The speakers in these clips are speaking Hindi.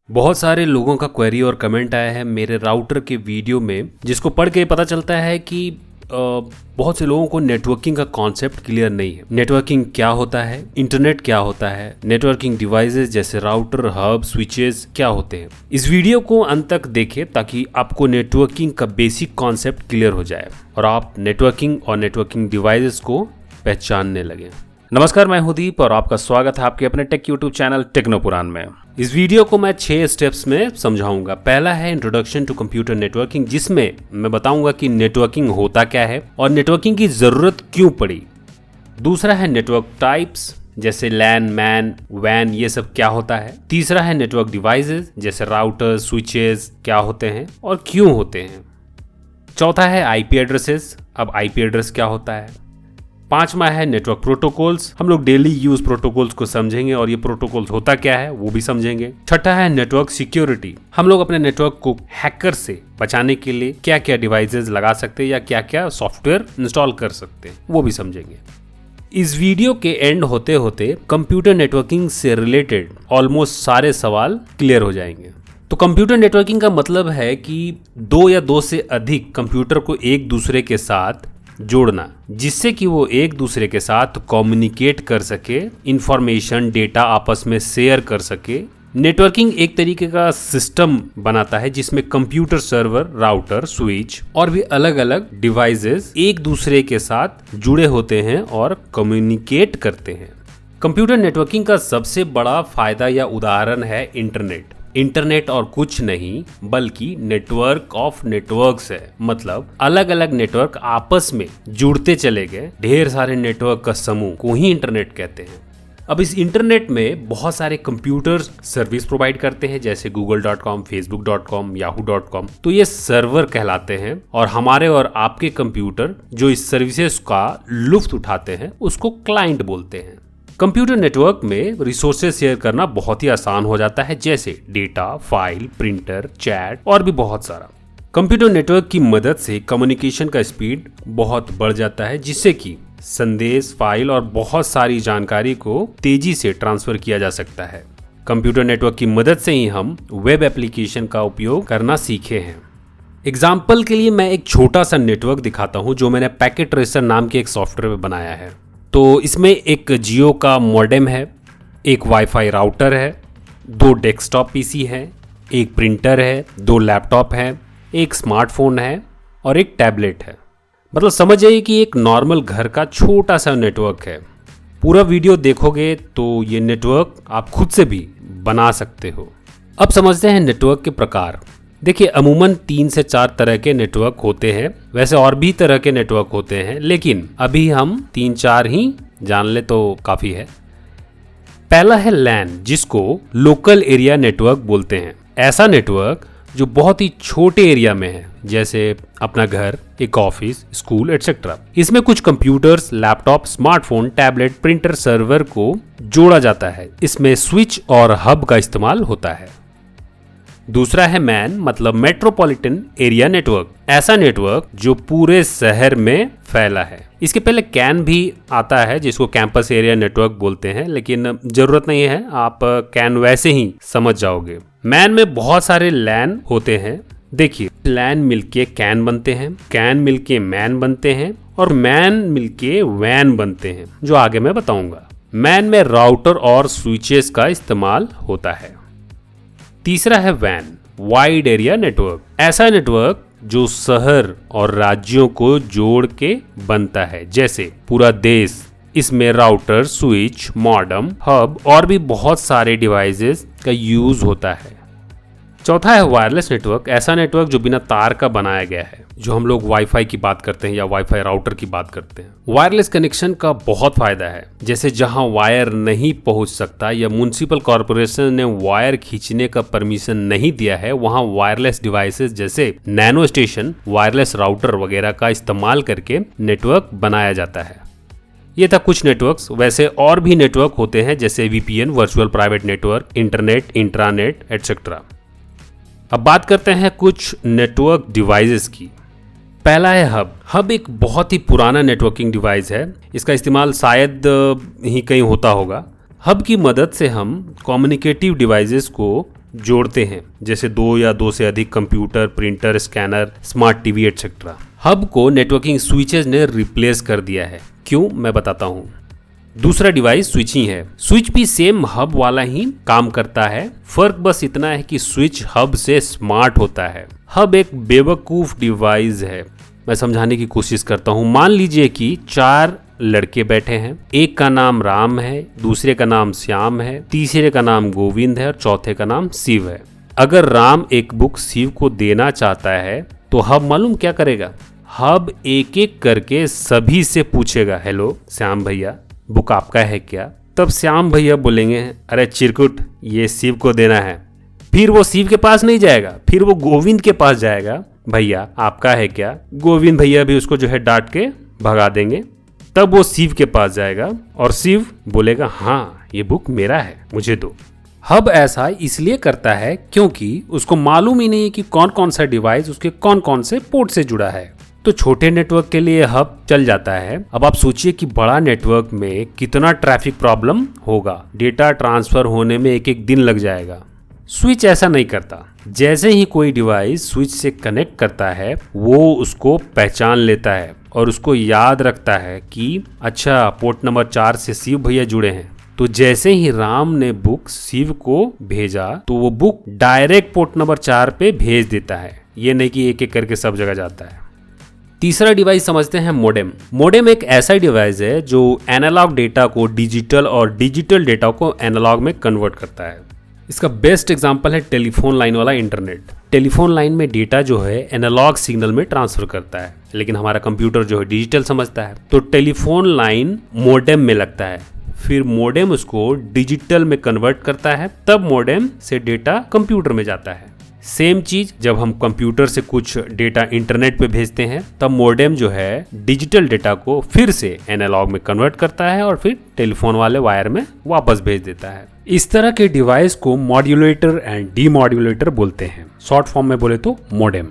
बहुत सारे लोगों का क्वेरी और कमेंट आया है मेरे राउटर के वीडियो में, जिसको पढ़ के पता चलता है कि बहुत से लोगों को नेटवर्किंग का कॉन्सेप्ट क्लियर नहीं है। नेटवर्किंग क्या होता है, इंटरनेट क्या होता है, नेटवर्किंग डिवाइसेस जैसे राउटर, हब, स्विचेस क्या होते हैं। इस वीडियो को अंत तक देखें ताकि आपको नेटवर्किंग का बेसिक कॉन्सेप्ट क्लियर हो जाए और आप नेटवर्किंग और नेटवर्किंग डिवाइसेस को पहचानने लगे। नमस्कार, मैं हूं दीप और आपका स्वागत है आपके अपने टेक यूट्यूब चैनल टेक्नोपुराण में। इस वीडियो को मैं 6 स्टेप्स में समझाऊंगा। पहला है इंट्रोडक्शन टू कंप्यूटर नेटवर्किंग, जिसमें मैं बताऊंगा कि नेटवर्किंग होता क्या है और नेटवर्किंग की जरूरत क्यों पड़ी। दूसरा है नेटवर्क टाइप्स, जैसे लैन, मैन, वैन, ये सब क्या होता है। तीसरा है नेटवर्क डिवाइसेस, जैसे राउटर, स्विचेस क्या होते हैं और क्यों होते हैं। चौथा है आईपी एड्रेसेस, अब आईपी एड्रेस क्या होता है। पांचवा है नेटवर्क प्रोटोकॉल्स, हम लोग डेली यूज प्रोटोकॉल्स को समझेंगे और ये प्रोटोकॉल्स होता क्या है वो भी समझेंगे। छठा है नेटवर्क सिक्योरिटी, हम लोग अपने नेटवर्क को हैकर से बचाने के लिए क्या क्या डिवाइसेस लगा सकते हैं या क्या क्या सॉफ्टवेयर इंस्टॉल कर सकते हैं वो भी समझेंगे। इस वीडियो के एंड होते होते कंप्यूटर नेटवर्किंग से रिलेटेड ऑलमोस्ट सारे सवाल क्लियर हो जाएंगे। तो कंप्यूटर नेटवर्किंग का मतलब है कि दो या दो से अधिक कंप्यूटर को एक दूसरे के साथ जोड़ना, जिससे कि वो एक दूसरे के साथ कम्युनिकेट कर सके, इंफॉर्मेशन, डेटा आपस में शेयर कर सके। नेटवर्किंग एक तरीके का सिस्टम बनाता है जिसमें कंप्यूटर, सर्वर, राउटर, स्विच और भी अलग अलग डिवाइसेस एक दूसरे के साथ जुड़े होते हैं और कम्युनिकेट करते हैं। कंप्यूटर नेटवर्किंग का सबसे बड़ा फायदा या उदाहरण है इंटरनेट और कुछ नहीं बल्कि नेटवर्क ऑफ नेटवर्क्स है। मतलब अलग अलग नेटवर्क आपस में जुड़ते चले गए, ढेर सारे नेटवर्क का समूह को ही इंटरनेट कहते हैं। अब इस इंटरनेट में बहुत सारे कंप्यूटर सर्विस प्रोवाइड करते हैं, जैसे google.com, facebook.com, yahoo.com। तो ये सर्वर कहलाते हैं और हमारे और आपके कंप्यूटर जो इस सर्विसेज का लुत्फ उठाते हैं उसको क्लाइंट बोलते हैं। कंप्यूटर नेटवर्क में रिसोर्सेज शेयर करना बहुत ही आसान हो जाता है, जैसे डेटा, फाइल, प्रिंटर, चैट और भी बहुत सारा। कंप्यूटर नेटवर्क की मदद से कम्युनिकेशन का स्पीड बहुत बढ़ जाता है, जिससे कि संदेश, फाइल और बहुत सारी जानकारी को तेजी से ट्रांसफर किया जा सकता है। कंप्यूटर नेटवर्क की मदद से ही हम वेब एप्लीकेशन का उपयोग करना सीखे हैं। एग्जाम्पल के लिए मैं एक छोटा सा नेटवर्क दिखाता हूँ जो मैंने पैकेट ट्रेसर नाम के एक सॉफ्टवेयर में बनाया है। तो इसमें एक जियो का मॉडेम है, एक वाईफाई राउटर है, 2 डेस्कटॉप पीसी है, एक प्रिंटर है, 2 लैपटॉप है, एक स्मार्टफोन है और एक टैबलेट है। मतलब समझ जाइए कि एक नॉर्मल घर का छोटा सा नेटवर्क है। पूरा वीडियो देखोगे तो ये नेटवर्क आप खुद से भी बना सकते हो। अब समझते हैं नेटवर्क के प्रकार। देखिए, अमूमन 3 से 4 तरह के नेटवर्क होते हैं, वैसे और भी तरह के नेटवर्क होते हैं, लेकिन अभी हम 3-4 ही जान ले तो काफी है। पहला है लैन, जिसको लोकल एरिया नेटवर्क बोलते हैं। ऐसा नेटवर्क जो बहुत ही छोटे एरिया में है, जैसे अपना घर, एक ऑफिस, स्कूल एटसेट्रा। इसमें कुछ computers, laptop, smartphone, tablet, printer, server को जोड़ा जाता है। इसमें स्विच और हब का इस्तेमाल होता है। दूसरा है मैन, मतलब मेट्रोपॉलिटन एरिया नेटवर्क। ऐसा नेटवर्क जो पूरे शहर में फैला है। इसके पहले कैन भी आता है, जिसको कैंपस एरिया नेटवर्क बोलते हैं, लेकिन जरूरत नहीं है, आप कैन वैसे ही समझ जाओगे। मैन में बहुत सारे लैन होते हैं। देखिए, लैन मिलके कैन बनते हैं, कैन मिलके मैन बनते हैं और मैन मिलके वैन बनते हैं, जो आगे मैं बताऊंगा। मैन में राउटर और स्विचेस का इस्तेमाल होता है। तीसरा है वैन, वाइड एरिया नेटवर्क। ऐसा नेटवर्क जो शहर और राज्यों को जोड़ के बनता है, जैसे पूरा देश। इसमें राउटर, स्विच, मॉडेम, हब और भी बहुत सारे डिवाइसेस का यूज होता है। चौथा है वायरलेस नेटवर्क। ऐसा नेटवर्क जो बिना तार का बनाया गया है, जो हम लोग वाईफाई की बात करते हैं या वाईफाई राउटर की बात करते हैं। वायरलेस कनेक्शन का बहुत फायदा है, जैसे जहां वायर नहीं पहुंच सकता या म्युनिसिपल कॉर्पोरेशन ने वायर खींचने का परमिशन नहीं दिया है, वहां वायरलेस डिवाइसेस जैसे नैनो स्टेशन, वायरलेस राउटर वगैरह का इस्तेमाल करके नेटवर्क बनाया जाता है। ये था कुछ नेटवर्क्स, वैसे और भी नेटवर्क होते हैं, जैसे VPN, virtual private network, internet, intranet etcetera. अब बात करते हैं कुछ नेटवर्क डिवाइसेस की। पहला है हब। हब एक बहुत ही पुराना नेटवर्किंग डिवाइस है, इसका इस्तेमाल शायद ही कहीं होता होगा। हब की मदद से हम कम्युनिकेटिव डिवाइसेस को जोड़ते हैं, जैसे 2 या 2 से अधिक computer, printer, scanner, smart TV etcetera. Hub को नेटवर्किंग स्विचेस ने रिप्लेस कर दिया है। क्यों, मैं बताता हूँ। दूसरा डिवाइस स्विच ही है। स्विच भी सेम हब वाला ही काम करता है, फर्क बस इतना है कि स्विच हब से स्मार्ट होता है। हब एक बेवकूफ डिवाइस है। मैं समझाने की कोशिश करता हूँ। मान लीजिए कि 4 लड़के बैठे हैं, एक का नाम राम है, दूसरे का नाम श्याम है, तीसरे का नाम गोविंद है और चौथे का नाम शिव है। अगर राम एक बुक शिव को देना चाहता है तो हब मालूम क्या करेगा? हब एक एक करके सभी से पूछेगा, हेलो श्याम भैया, बुक आपका है क्या? तब श्याम भैया बोलेंगे, अरे चिरकुट, ये शिव को देना है। फिर वो शिव के पास नहीं जाएगा, फिर वो गोविंद के पास जाएगा, भैया आपका है क्या? गोविंद भैया भी उसको जो है डांट के भगा देंगे। तब वो शिव के पास जाएगा और शिव बोलेगा, हाँ ये बुक मेरा है, मुझे दो। हब ऐसा इसलिए करता है क्योंकि उसको मालूम ही नहीं है कि कौन कौन सा डिवाइस उसके कौन कौन से पोर्ट से जुड़ा है। तो छोटे नेटवर्क के लिए हब चल जाता है। अब आप सोचिए कि बड़ा नेटवर्क में कितना ट्रैफिक प्रॉब्लम होगा, डेटा ट्रांसफर होने में एक एक दिन लग जाएगा। स्विच ऐसा नहीं करता। जैसे ही कोई डिवाइस स्विच से कनेक्ट करता है वो उसको पहचान लेता है और उसको याद रखता है कि अच्छा पोर्ट नंबर 4 से शिव भैया जुड़े हैं। तो जैसे ही राम ने बुक शिव को भेजा तो वो बुक डायरेक्ट पोर्ट नंबर 4 पे भेज देता है, ये नहीं कि एक एक करके सब जगह जाता है। तीसरा डिवाइस समझते हैं मोडेम। मोडेम एक ऐसा डिवाइस है जो एनालॉग डेटा को डिजिटल और डिजिटल डेटा को एनालॉग में कन्वर्ट करता है। इसका बेस्ट एग्जांपल है टेलीफोन लाइन वाला इंटरनेट। टेलीफोन लाइन में डेटा जो है एनालॉग सिग्नल में ट्रांसफर करता है, लेकिन हमारा कंप्यूटर जो है डिजिटल समझता है। तो टेलीफोन लाइन मोडेम में लगता है, फिर मोडेम उसको डिजिटल में कन्वर्ट करता है, तब मोडेम से डेटा कंप्यूटर में जाता है। सेम चीज जब हम कंप्यूटर से कुछ डेटा इंटरनेट पे भेजते हैं तब मोडेम जो है डिजिटल डेटा को फिर से एनालॉग में कन्वर्ट करता है और फिर टेलीफोन वाले वायर में वापस भेज देता है। इस तरह के डिवाइस को मॉड्यूलेटर एंड डीमॉड्यूलेटर बोलते हैं, शॉर्ट फॉर्म में बोले तो मोडेम।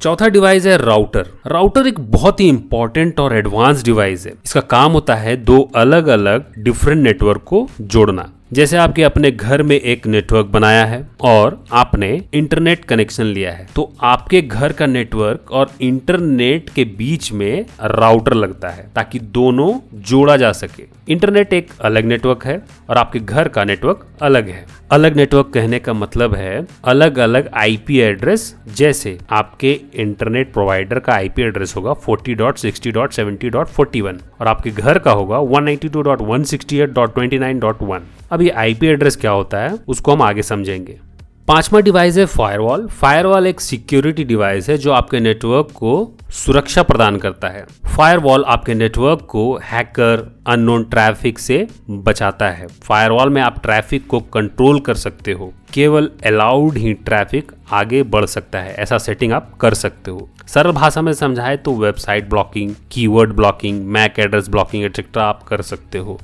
चौथा डिवाइस है राउटर। राउटर एक बहुत ही इंपॉर्टेंट और एडवांस डिवाइस है। इसका काम होता है 2 अलग अलग डिफरेंट नेटवर्क को जोड़ना। जैसे आपके अपने घर में एक नेटवर्क बनाया है और आपने इंटरनेट कनेक्शन लिया है, तो आपके घर का नेटवर्क और इंटरनेट के बीच में राउटर लगता है ताकि दोनों जोड़ा जा सके। इंटरनेट एक अलग नेटवर्क है और आपके घर का नेटवर्क अलग है। अलग नेटवर्क कहने का मतलब है अलग अलग आईपी एड्रेस। जैसे आपके इंटरनेट प्रोवाइडर का आईपी एड्रेस होगा 40.60.70.41 और आपके घर का होगा 192.168.29.1। अब ये आईपी एड्रेस क्या होता है उसको हम आगे समझेंगे। पांचवा डिवाइस है फायरवॉल। फायरवॉल एक सिक्योरिटी डिवाइस है जो आपके नेटवर्क को सुरक्षा प्रदान करता है। फायरवॉल आपके नेटवर्क को हैकर, अननोन ट्रैफिक से बचाता है। फायरवॉल में आप ट्रैफिक को कंट्रोल कर सकते हो, केवल अलाउड ही ट्रैफिक आगे बढ़ सकता है, ऐसा सेटिंग आप कर सकते हो। सरल भाषा में समझाए तो website blocking, keyword blocking, MAC address blocking etcetera आप कर सकते हो।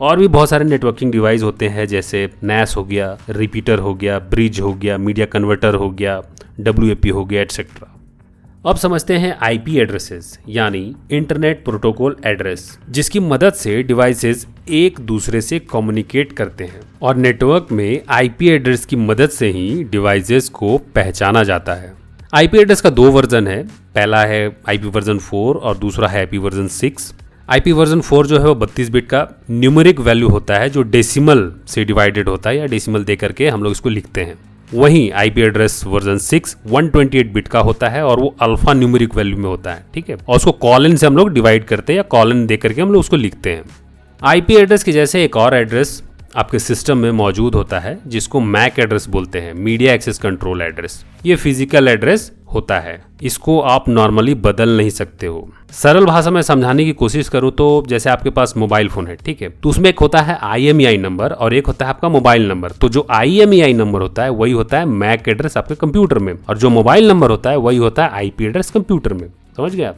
और भी बहुत सारे नेटवर्किंग डिवाइस होते हैं जैसे नैस हो गया, रिपीटर हो गया, ब्रिज हो गया, मीडिया कन्वर्टर हो गया, WAP हो गया एटसेट्रा। अब समझते हैं आईपी एड्रेसेस यानी इंटरनेट प्रोटोकॉल एड्रेस, जिसकी मदद से डिवाइसेस एक दूसरे से कम्युनिकेट करते हैं। और नेटवर्क में आईपी एड्रेस की मदद से ही डिवाइसेस को पहचाना जाता है। आईपी एड्रेस का 2 वर्जन है, पहला है आईपी वर्जन 4 और दूसरा है आईपी वर्जन 6। आईपी वर्जन 4 जो है वो 32 बिट का न्यूमेरिक वैल्यू होता है जो डेसिमल से डिवाइडेड होता है या डेसिमल दे करके हम लोग इसको लिखते हैं। वहीं आईपी एड्रेस वर्जन 6 128 बिट का होता है और वो अल्फा न्यूमेरिक वैल्यू में होता है, ठीक है। और उसको कॉलन से हम लोग डिवाइड करते हैं या कॉलन दे करके हम लोग उसको लिखते हैं। आईपी एड्रेस के जैसे एक और एड्रेस आपके सिस्टम में मौजूद होता है जिसको मैक एड्रेस बोलते हैं, मीडिया एक्सेस कंट्रोल एड्रेस। ये फिजिकल एड्रेस होता है, इसको आप नॉर्मली बदल नहीं सकते हो। सरल भाषा में समझाने की कोशिश करूं तो जैसे आपके पास मोबाइल फोन है, ठीक है, तो उसमें एक होता है IMEI नंबर और एक होता है आपका मोबाइल नंबर। तो जो IMEI नंबर होता है वही होता है मैक एड्रेस आपके कंप्यूटर में, और जो मोबाइल नंबर होता है वही होता है आईपी एड्रेस कंप्यूटर में। समझ गए आप?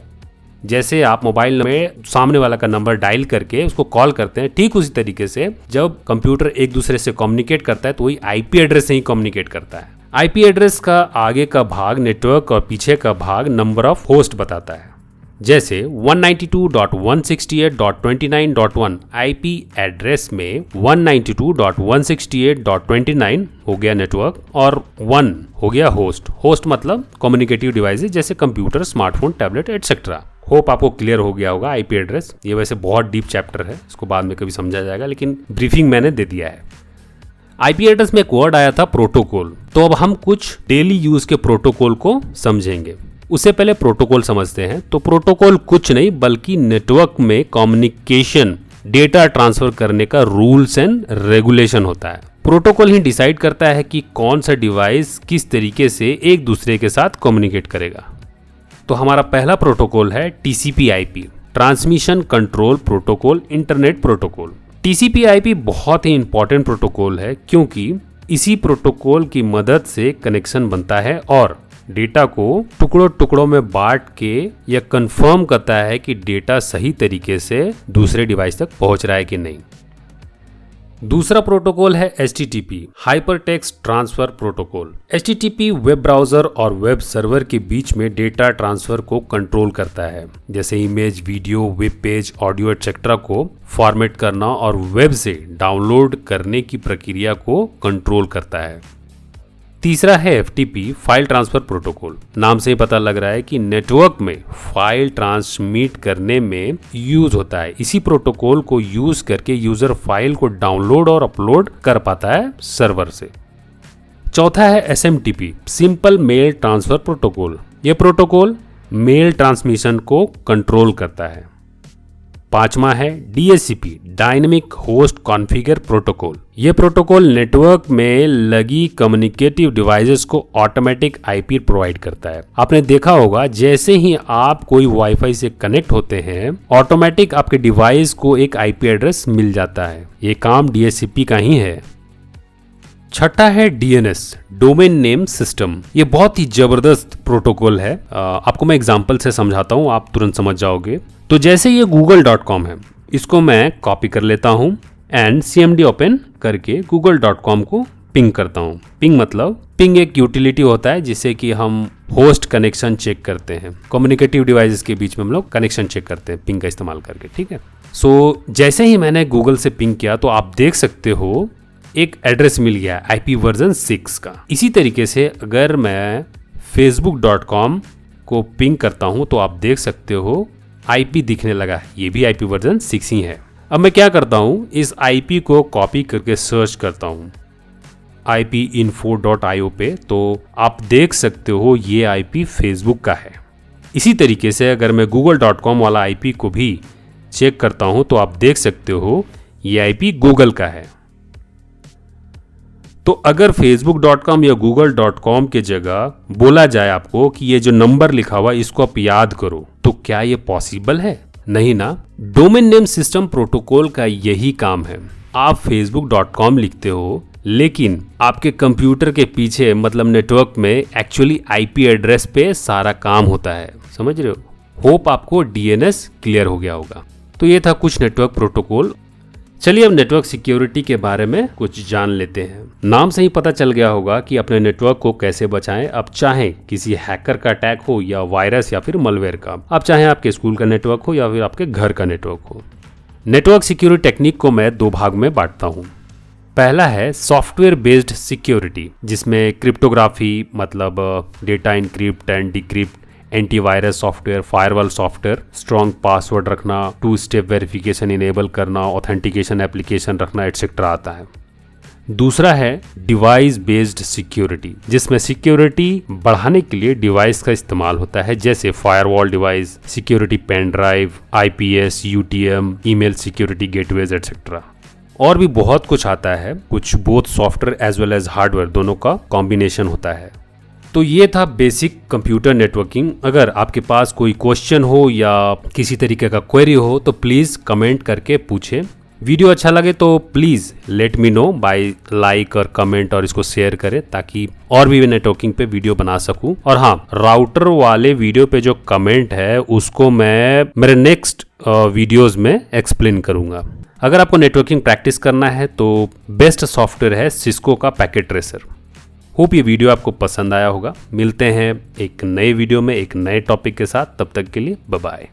जैसे आप मोबाइल में सामने वाला का नंबर डायल करके उसको कॉल करते हैं, ठीक उसी तरीके से जब कंप्यूटर एक दूसरे से कम्युनिकेट करता है तो वही आईपी एड्रेस से ही कम्युनिकेट करता है। आईपी एड्रेस का आगे का भाग नेटवर्क और पीछे का भाग नंबर ऑफ होस्ट बताता है। जैसे 192.168.29.1 आईपी एड्रेस में 192.168.29 हो गया नेटवर्क और 1 हो गया होस्ट। होस्ट मतलब कम्युनिकेटिव डिवाइसेस जैसे computer, smartphone, tablet etcetera. Hope आपको क्लियर हो गया होगा आईपी एड्रेस। ये वैसे बहुत डीप चैप्टर है, इसको बाद में कभी समझा जाएगा, लेकिन ब्रीफिंग मैंने दे दिया है। आईपी एड्रेस में एक वर्ड आया था प्रोटोकॉल। तो अब हम कुछ डेली यूज के प्रोटोकॉल को समझेंगे। उससे पहले प्रोटोकॉल समझते हैं। तो प्रोटोकॉल कुछ नहीं बल्कि नेटवर्क में कम्युनिकेशन, डेटा ट्रांसफर करने का रूल्स एंड रेगुलेशन होता है। प्रोटोकॉल ही डिसाइड करता है कि कौन सा डिवाइस किस तरीके से एक दूसरे के साथ कम्युनिकेट करेगा। तो हमारा पहला प्रोटोकॉल है टीसीपी/आईपी, transmission control protocol, internet protocol. टीसीपी/आईपी बहुत ही इंपॉर्टेंट प्रोटोकॉल है क्योंकि इसी प्रोटोकॉल की मदद से कनेक्शन बनता है और डेटा को टुकड़ों टुकड़ों में बांट के यह कंफर्म करता है कि डेटा सही तरीके से दूसरे डिवाइस तक पहुंच रहा है कि नहीं। दूसरा प्रोटोकॉल है HTTP, hypertext transfer protocol. HTTP web browser और वेब सर्वर के बीच में डेटा ट्रांसफर को कंट्रोल करता है, जैसे image, video, web page, audio etcetera को फॉर्मेट करना और वेब से डाउनलोड करने की प्रक्रिया को कंट्रोल करता है। तीसरा है FTP, फाइल ट्रांसफर प्रोटोकॉल। नाम से ही पता लग रहा है कि नेटवर्क में फाइल ट्रांसमिट करने में यूज होता है। इसी प्रोटोकॉल को यूज करके यूजर फाइल को डाउनलोड और अपलोड कर पाता है सर्वर से। चौथा है SMTP, simple mail transfer protocol. यह प्रोटोकॉल मेल ट्रांसमिशन को कंट्रोल करता है। पांचवा है DHCP, dynamic host configure protocol. यह प्रोटोकॉल नेटवर्क में लगी कम्युनिकेटिव डिवाइसेस को ऑटोमेटिक आईपी प्रोवाइड करता है। आपने देखा होगा जैसे ही आप कोई वाईफाई से कनेक्ट होते हैं ऑटोमेटिक आपके डिवाइस को एक आईपी एड्रेस मिल जाता है। ये काम DHCP का ही है। छठा है DNS, डोमेन नेम सिस्टम। ये बहुत ही जबरदस्त प्रोटोकॉल है। आपको मैं एग्जांपल से समझाता हूँ, आप तुरंत समझ जाओगे। तो जैसे ये google.com है, इसको मैं कॉपी कर लेता हूँ एंड CMD ओपन करके google.com को पिंग करता हूँ। पिंग मतलब पिंग एक यूटिलिटी होता है जिससे कि हम होस्ट कनेक्शन चेक करते हैं। कम्युनिकेटिव डिवाइसेस के बीच में हम लोग कनेक्शन चेक करते हैं पिंग का इस्तेमाल करके, ठीक है। सो जैसे ही मैंने गूगल से पिंग किया तो आप देख सकते हो एक एड्रेस मिल गया IP वर्जन 6 का। इसी तरीके से अगर मैं facebook.com को पिंग करता हूं तो आप देख सकते हो IP दिखने लगा है, ये भी IP वर्जन 6 ही है। अब मैं क्या करता हूं, इस IP को कॉपी करके सर्च करता हूं ipinfo.io पे, तो आप देख सकते हो ये IP फेसबुक का है। इसी तरीके से अगर मैं google.com वाला IP को भी चेक करता हूं तो आप देख सकते हो ये IP गूगल का है। तो अगर facebook.com या google.com के जगह बोला जाए आपको कि ये जो नंबर लिखा हुआ इसको आप याद करो, तो क्या ये पॉसिबल है? नहीं ना। डोमेन नेम सिस्टम प्रोटोकॉल का यही काम है। आप facebook.com लिखते हो लेकिन आपके कंप्यूटर के पीछे मतलब नेटवर्क में एक्चुअली IP एड्रेस पे सारा काम होता है। समझ रहे हो? होप आपको DNS क्लियर हो गया होगा। तो ये था कुछ नेटवर्क प्रोटोकॉल। चलिए अब नेटवर्क सिक्योरिटी के बारे में कुछ जान लेते हैं। नाम से ही पता चल गया होगा कि अपने नेटवर्क को कैसे बचाएं। अब चाहे किसी हैकर का अटैक हो या वायरस या फिर मलवेयर का, अब चाहे आपके स्कूल का नेटवर्क हो या फिर आपके घर का नेटवर्क हो। नेटवर्क सिक्योरिटी टेक्निक को मैं 2 भाग में बांटता हूँ। पहला है सॉफ्टवेयर बेस्ड सिक्योरिटी, जिसमें क्रिप्टोग्राफी मतलब data encrypt and decrypt, antivirus software, firewall software, strong password रखना, 2 स्टेप वेरिफिकेशन इनेबल करना, ऑथेंटिकेशन एप्लीकेशन रखना एटसेट्रा आता है। दूसरा है डिवाइस बेस्ड सिक्योरिटी, जिसमें सिक्योरिटी बढ़ाने के लिए डिवाइस का इस्तेमाल होता है, जैसे firewall device, security pen drive, IPS, UTM, email security gateways etcetera. और भी बहुत कुछ आता है। कुछ both software as well as hardware दोनों का कॉम्बिनेशन होता है। तो ये था बेसिक कंप्यूटर नेटवर्किंग। अगर आपके पास कोई क्वेश्चन हो या किसी तरीके का क्वेरी हो तो प्लीज़ कमेंट करके पूछें। वीडियो अच्छा लगे तो please let me know by like और कमेंट, और इसको शेयर करें ताकि और भी नेटवर्किंग पे वीडियो बना सकूं। और हाँ, राउटर वाले वीडियो पे जो कमेंट है उसको मैं मेरे नेक्स्ट वीडियोज़ में एक्सप्लेन करूँगा। अगर आपको नेटवर्किंग प्रैक्टिस करना है तो बेस्ट सॉफ्टवेयर है सिस्को का पैकेट ट्रेसर। होप ये वीडियो आपको पसंद आया होगा। मिलते हैं एक नए वीडियो में एक नए टॉपिक के साथ, तब तक के लिए बाय बाय।